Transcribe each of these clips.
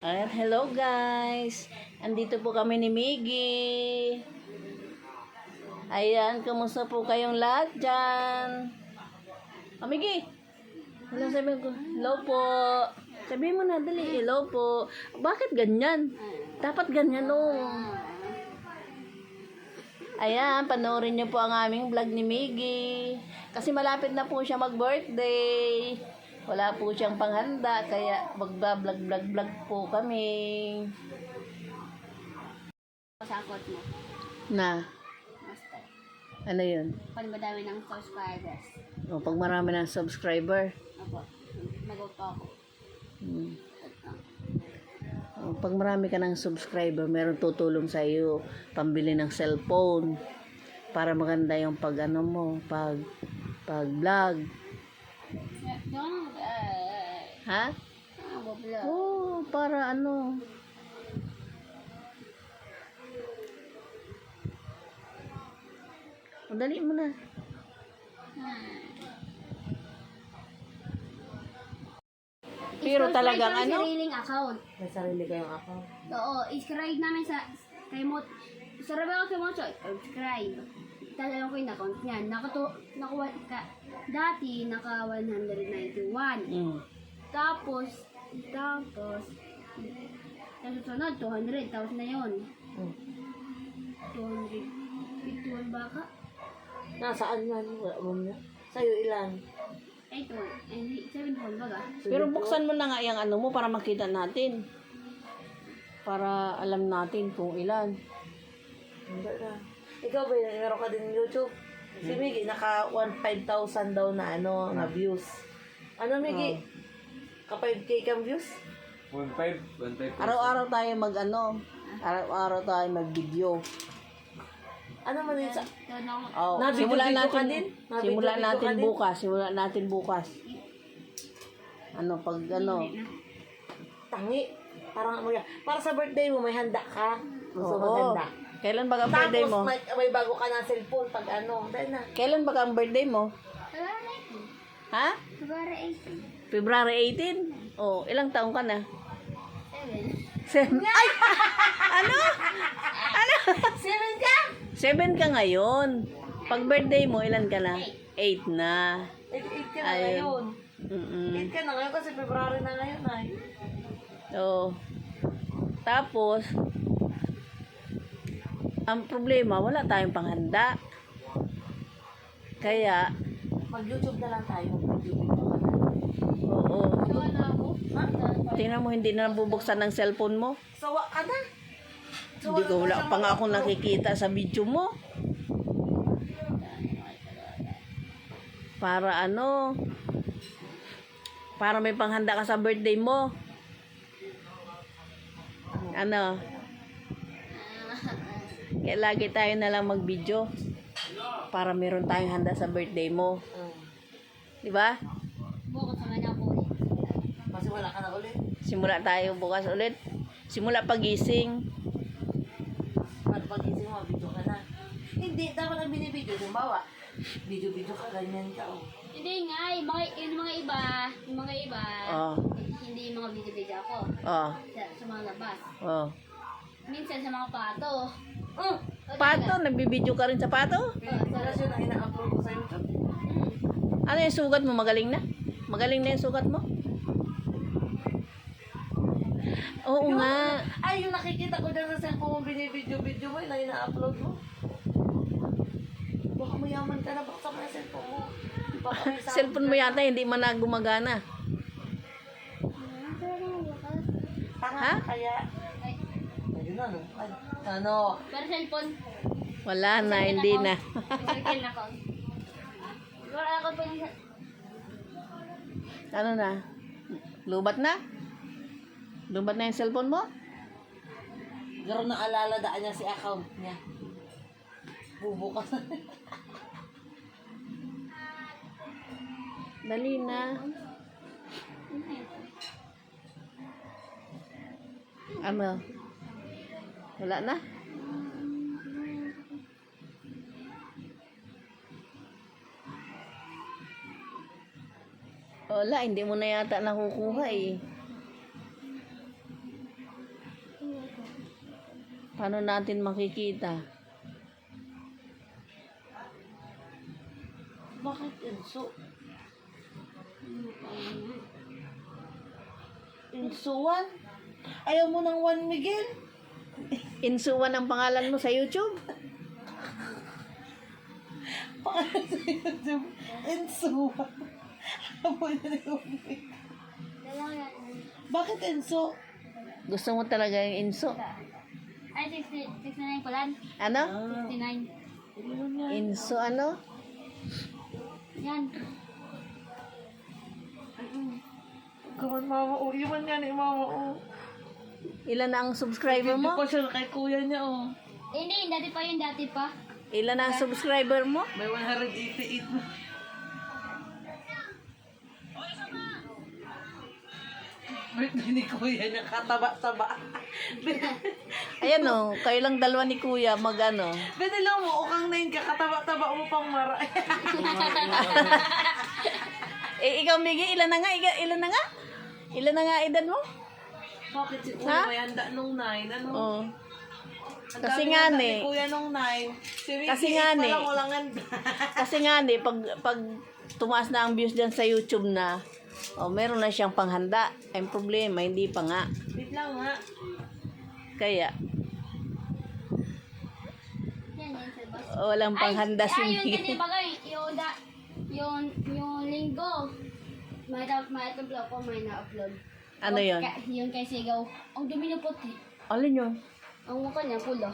Ayan, hello guys. Andito po kami ni Miggy. Ayan, kumusta po kayong lahat dyan? Miggy. Hello, sabihin ko. Hello po. Sabihin mo na, dali. Hello po. Bakit ganyan? Dapat ganyan, oh. Ayan, panoorin niyo po ang aming vlog ni Miggy. Kasi malapit na po siya mag-birthday. Wala po siyang panghanda, kaya magba-vlog po kami. Pasakot mo. Na, Master. ano yun? Pag madami ng subscribers. O, pag marami ng subscriber. Opo. Mag-auto ako. O, pag marami ka ng subscriber, meron tutulong sa iyo pambili ng cellphone para maganda yung pag ano mo, pag vlog. Ha? Oo, para ano. Dali mo na. Pero talagang ano? Sariling account. May sarili kayong account. Oo, iscribe namin sa kay Mo. Sarap ako kay Mo, subscribe. Talagang ko yung account niyan. Nakuha ka. Dati, naka 191. Tapos, sunod, 200. Tapos na yun. 251 baka? Nasaan yan? Wala mo na. Sa'yo ilan? Ito, 7 baga. Pero buksan mo na nga yung ano mo para makita natin. Para alam natin kung ilan. Hindi na. Ikaw ba yun? Meron ka din YouTube? Si Miggy, naka 5,000 daw na ano, na views. Ano, Miggy? Ka 5K kang views? 1.5. Araw-araw tayo araw-araw tayo mag-video. Ano man yun sa... Oh, Na-video-video simulan ka natin. din? Simulan Na-video-video natin ka din? bukas. Simulan natin bukas. Ano pag ano? Tangi. Parang ano yan. Para sa birthday mo, may handa ka. Gusto mo Oo. handa. Kailan ba ang birthday Tapos, mo? may bago ka ng cellphone pag ano. Dahil na. Kailan ba ang birthday mo? February Ha? 18. February 18? Oh, ilang taong ka na? 7. 7. Ay! Ano? 7 ka? 7 ka ngayon. Pag birthday mo, ilan ka na? 8 na. 8 ka na Ayun. ngayon. 8 Mm-mm. ka na ngayon kasi February na ngayon ay. So, tapos, ang problema, wala tayong panghanda. Kaya, Mag-YouTube na lang tayo. Mag-video ka na. oo. Wala ako. Ha? Tingnan mo, hindi na nabubuksan ng cellphone mo. Sawa ka na. Hindi ko wala pa nga akong nakikita sa video mo. Para ano? Para may panghanda ka sa birthday mo. Ano? Kaya lagi tayo na lang mag-video. Para meron tayong handa sa birthday mo. Di ba? Bukas naman ako. Kasi wala ka na ulit. Simula tayo bukas ulit. Simula pagising. At pag-isip mo, video ka na. Hindi, dapat ang binibideo. Halimbawa, video-video ka, ganyan ka. Oh. Hindi nga, yung mga iba, Oh. hindi yung mga video-video ako. Oh. Sa mga labas. Oh. Minsan sa mga pato. Pato, nagbibideo ka rin sa pato? Tapos yun ang ina-upload ko sa YouTube. Ano yung sugat mo? Magaling na? Magaling na yung sugat mo? Oo nga. Ay, yung nakikita ko dyan sa cellphone mo, binibideo-video mo, yun ang ina-upload mo. Baka mayaman ka na, baka mo na cellphone mo. Baka may sa- Cellphone mo yata hindi man na gumagana. Tanga Ha? kaya. Ayun na, no? Ay, ano? Pero cellphone, Wala na, hindi na. second account. Wala ako pa yung Ano na? Lubat na? Lubat na yung cellphone mo? Garo na alala daan niya si account niya. Bubukas. Dali na. Ano? Wala na? Wala, hindi mo na yata nakukuha eh. Paano natin makikita? Bakit Enso? Enso 1? Ayaw mo ng 1 Miguel? Insuwan ang pangalan mo sa YouTube? Pangalan sa YouTube. Enso 1. Ayaw mo na ng 1 Miguel. Bakit Enso? Gusto mo talaga yung Inso? Ay, 69 ko lang. Ano? 69. Inso ano? Yan. Kaman mama, iwan nga ni mama, Ilan na ang subscriber Hindi mo? pa siya kay kuya niya, Eh, hindi, dati pa. Ilan na ang subscriber mo? May 188 na. Birthday ni kuya niya, kataba-taba. Ayan o, kayo lang dalawa ni Kuya mag-ano. Binila mo, ukang 9 ka, kataba-taba mo pang mara. Ikaw, Miggy, ilan na nga? Ilan na nga? Ilan na nga edad mo? Bakit si Ha? kuya may handa nung 9? Ano? Oo. Ang Kasi dami nga handa ni. ni kuya nung 9. Si Vicky, Kasi nga 8 pa ni. lang, walang handa. Kasi nga, pag tumaas na ang views dyan sa YouTube na, meron na siyang panghanda. Ang problema, hindi pa nga. Wait lang nga. Kaya, Yan, sa boss. walang panghanda si yun kasi Miggy. bagay, yung linggo. May upload ko, may na-upload. Ano yun? Yung kay Sigaw. Ang dumi niya puti. Alin yun? Ang mukha niya pula.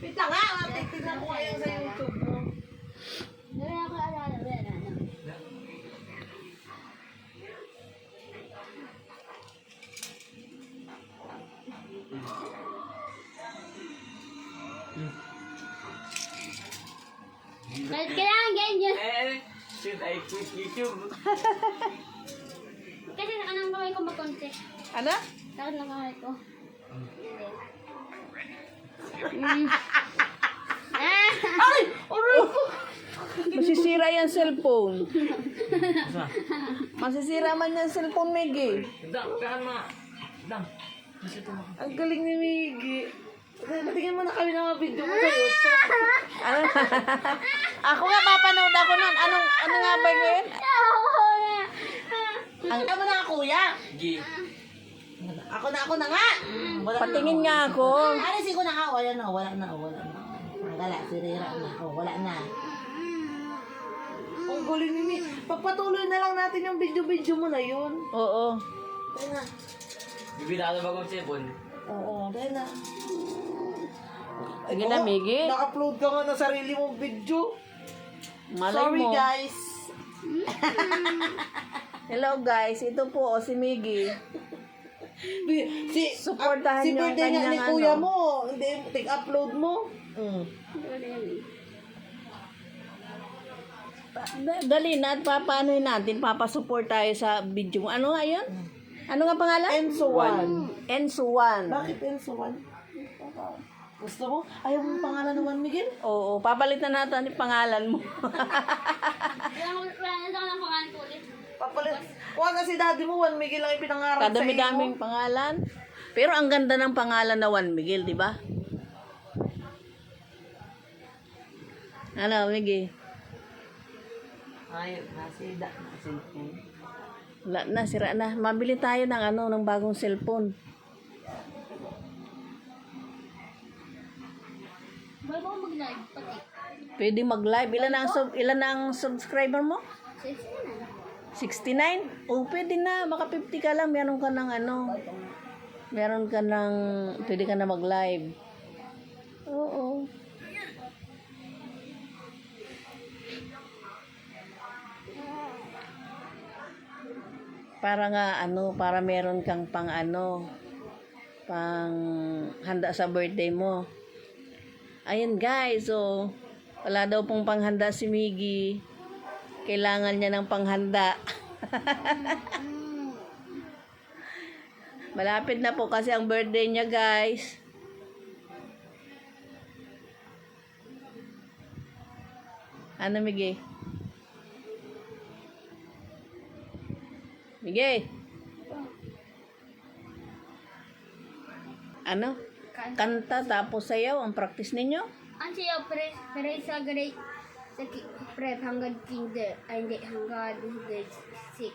Wait lang nga, titignan ko kayo sa YouTube mo. Dami ako alala. Kailangan ganyan. Should I quit YouTube? Kasi nakanang kamay ko makonti. Ano? Sakit ng kamay ko. Ay! Aray ko! Masisira yung cellphone. Masisira man yung cellphone, Miggy. Dang, tahan mo. Dang. Ang galing ni Miggy. Tingnan mo na kami ng mga video mo sa YouTube. Ano? Ako nga, papanood ako nun. Ano nga ba yun? Ang tama na kuya. Gi. Ako na nga. Wala Patingin nga ako. Alisin ko na nga. Wala na. Wala, sirira na. Wala na. Ang galing ni Miggy. Pagpatuloy na lang natin yung video mo na yun. Oo. Dahil na. Bibila ka bagong cellphone. Oo, dahil na. Sige na, Miggy. Naka-upload ka nga ng sarili mong video. Malay Sorry mo. guys. Hello guys, ito po si Miggy. Supportahan si niyo ang birthday nga ni kanyang kuya ano. mo. Hindi, take-upload mo. Dali na at papaanoin natin, papasupport tayo sa video mo. Ano nga yun? Ano nga pangalan? Enso 1. Enso 1. Bakit Enso 1? Gusto mo? Ayaw mo pangalan naman, Miguel? Oo, papalitan natin yung pangalan mo. Wala na lang pangalan ko ulit. Papalit. Huwag kasi daddy mo, 1 Miguel lang ipinangarap sa iyo. Kadami-daming pangalan. Pero ang ganda ng pangalan na Juan Miguel, di ba? Ano, Miggy? Ayun, nasida. Cellphone. Wala na, sira na. Mabili tayo ng bagong cellphone. Bago ako mag-live, pati. Pwede mag-live. Ilan na ang subscriber mo? 69? O, pwede na. Maka 50 ka lang. Meron ka ng pwede ka na mag-live. Oo. Para nga para meron kang pang handa sa birthday mo. Ayun guys, so wala daw pong panghanda si Miggy. Kailangan niya ng panghanda. Malapit na po kasi ang birthday niya, guys. Ano, Miggy? Miggy? ano? Kan Kanta tapos sayaw ang practice ninyo? ang siya pre sa grade sa prep hanggang kinder ay hindi hanggang grade 6.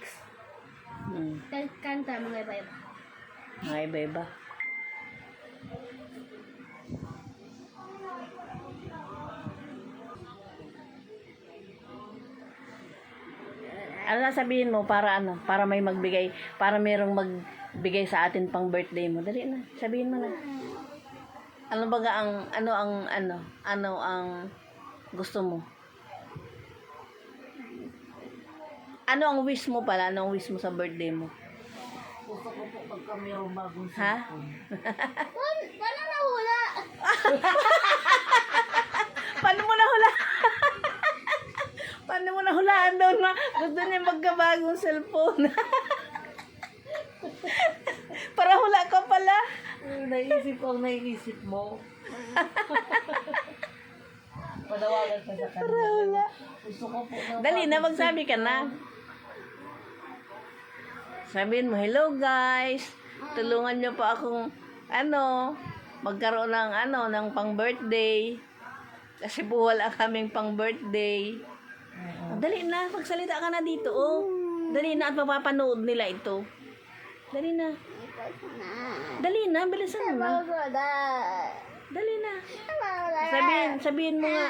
Kanta mga iba-iba. Mga iba-iba. Ano sabihin mo para ano? Para may magbigay, para mayroong magbigay sa atin pang birthday mo. Dali na, sabihin mo na. Ano ba ano ang gusto mo? Ano ang wish mo pala? Ano ang wish mo sa birthday mo? Gusto ko po pagka mayroong bagong Ha? cellphone. Paano nahula? Paano mo nahula? Paano mo nahulaan daw na gusto niya magkabagong cellphone? Para hula ka pala. Naisip ko ang naiisip mo. Panawagan ka sa Para kanila. hula. Gusto ko po na Dali na, magsabi ka na. Sabihin mo, hello guys. Tulungan niyo po akong, magkaroon ng pang birthday. Kasi po wala kaming pang birthday. Dali na, magsalita ka na dito, oh. Dali na, at mapapanood nila ito. Dali na. Dali na, bilisan mo na. Dali na. Sabihin mo nga.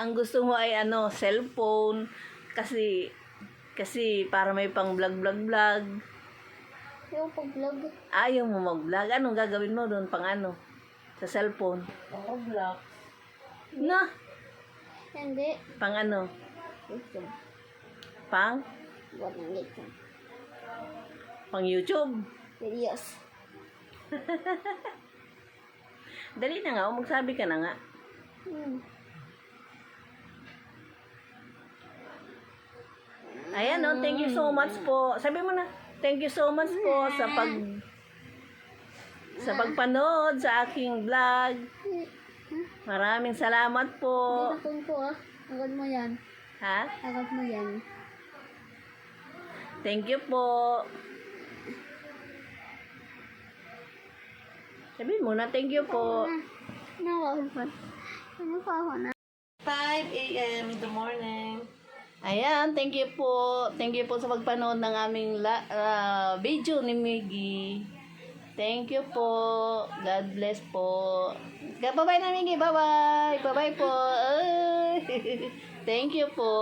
Ang gusto mo ay cellphone. Kasi para may pang vlog. Yung pag-vlog. Ayaw mo mag-vlog. Anong gagawin mo doon pang sa cellphone? ako black. Na, Hindi. pang YouTube. Pang? Buat ng YouTube. Pang YouTube. Videos. Dali na nga, magsabi ka na nga. Ayan, thank you so much po. Sabi mo na, thank you so much po sa pagpanood sa aking vlog. Maraming salamat po. Hindi po ah. Agad mo yan. Ha? Agad mo yan. Thank you po. Sabihin mo na, thank you po. Ano pa ako na? 5 a.m. in the morning. Ayan, thank you po. Thank you po sa pagpanood ng aming video ni Miggy. Thank you po. God bless po. Bye-bye na, Miggy. Bye-bye. Bye-bye po. Ay. Thank you po.